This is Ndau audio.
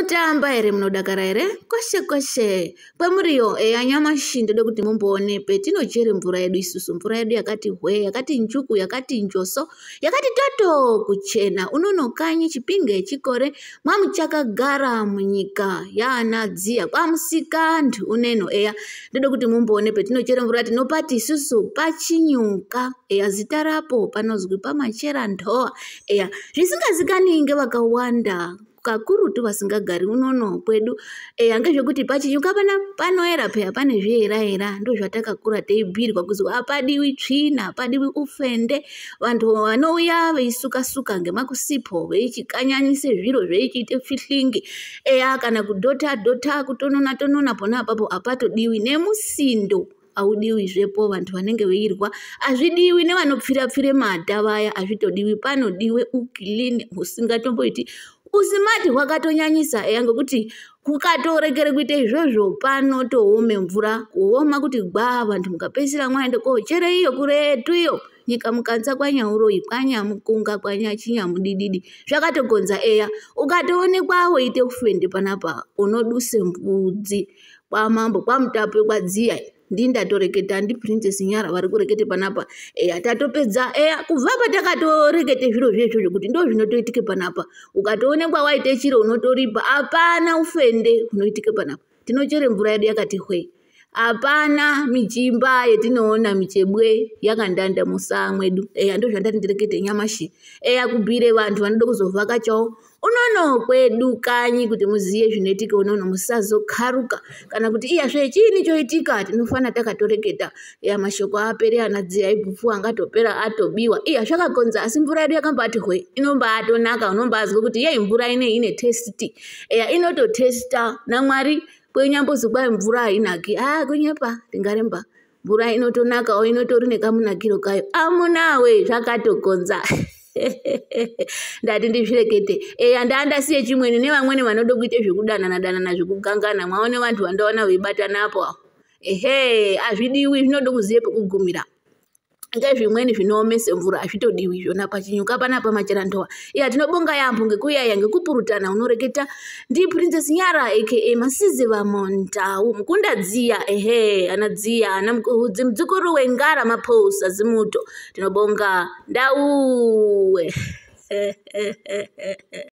Munotamba ere munodakara ere kweshe pamuriyo anyamashi ndode kuti mumboone petinochere mvura yedu isusu, mvura yedu yakati hwe, yakati njuku, yakati njoso, yakati toto kuchena unono kanyi Chipinge Chikore mwamuchakagara munyika yaanadziya kwamusikantu uneno ndode kuti mumboone petinochere mvura tinopati isusu pachinyuka zita rapo panozwi pamachera ndowa zvisingazikani ngevakawanda kakurutu vasingagari unono kwedu ngezvekuti pachinyuka panoera peya pane zviera ndozvatakakura teibhiirwa kuzwi apadiwi tsvina, apadiwi ufende, vantu vanouya veisuka ngemakusipo veichikanyanyise zviro zveichiite fihlingi kana kudhota kutonona pona apapo apatodiwi, nemusindo audiwizvepo, vantu vanenge veirwa azvidiwi, nevanopfira mata vaya azvitodiwi, panodiwe ukilini husingatomboiti usimati hwakatonyanyisa ngekuti kukatorekere kuite izvozvo panotoome mvura kuoma kuti vantu mukapedzisira mwaende kochere iyo kuretu iyo nyika mukanza kwanyauroyi kwanyamukunga kwanyachinyamudididi zvakatokonza ukatoonekwa weite ufende panapa unoduse mbudzi kwamambo kwamutape kwadziya ndindatoreketa ndi Princess Nyara vari kurekete panapa tatopedza kubva patakatorekete zviro zvezvo kuti ndo zvinotoitike panapa, ukatoonekwa waite chiro unotoripa, apana ufende unoitike panapa. Tinochere mvura yedu yakati hwe, apana michimba yetinoona michebwe yakandanda musaa mwedu ndo zvandati ndirekete nyamashi kubhire vantu vanode kuzovhakachawo unono kwedu kanyi kuti muziye zvinoitika unono, musazokharuka kana kuti iyazve chiini choitika. Tinofana takatoreketa mashoko apere anadziya ibhufu angatopera atobiwa zvakakonza, asi mvura yedu yakambati hwe, inombatonaka, unombazwe kuti yei mvura ineyi ine testi inototesta naMwari kwenyambozi kwai mvura hainaki kunyepa tingaremba mvura inotonakawo, inotori nekamunakiro kayo amunawe zvakatokonza ndati ndizvirekete ndandasiye chimweni nevamweni vanode kuite zvekudanana zvekugangana, mwaone vantu vandaona veibatanapo azvidiwi, zvinode kuziye pekugumira ngezvimweni zvinoomese mvura azvitodiwi zvona pachinyuka panapa machera ndowa. Tinobonga yaambo ngekuyaya ngekupurutana unoreketa ndi Princess Nyara aka Masizi Vamontau mukunda dziya anadziya anamukudzi mudzukuru wengara maphosa zimuto. Tinobonga ndauwe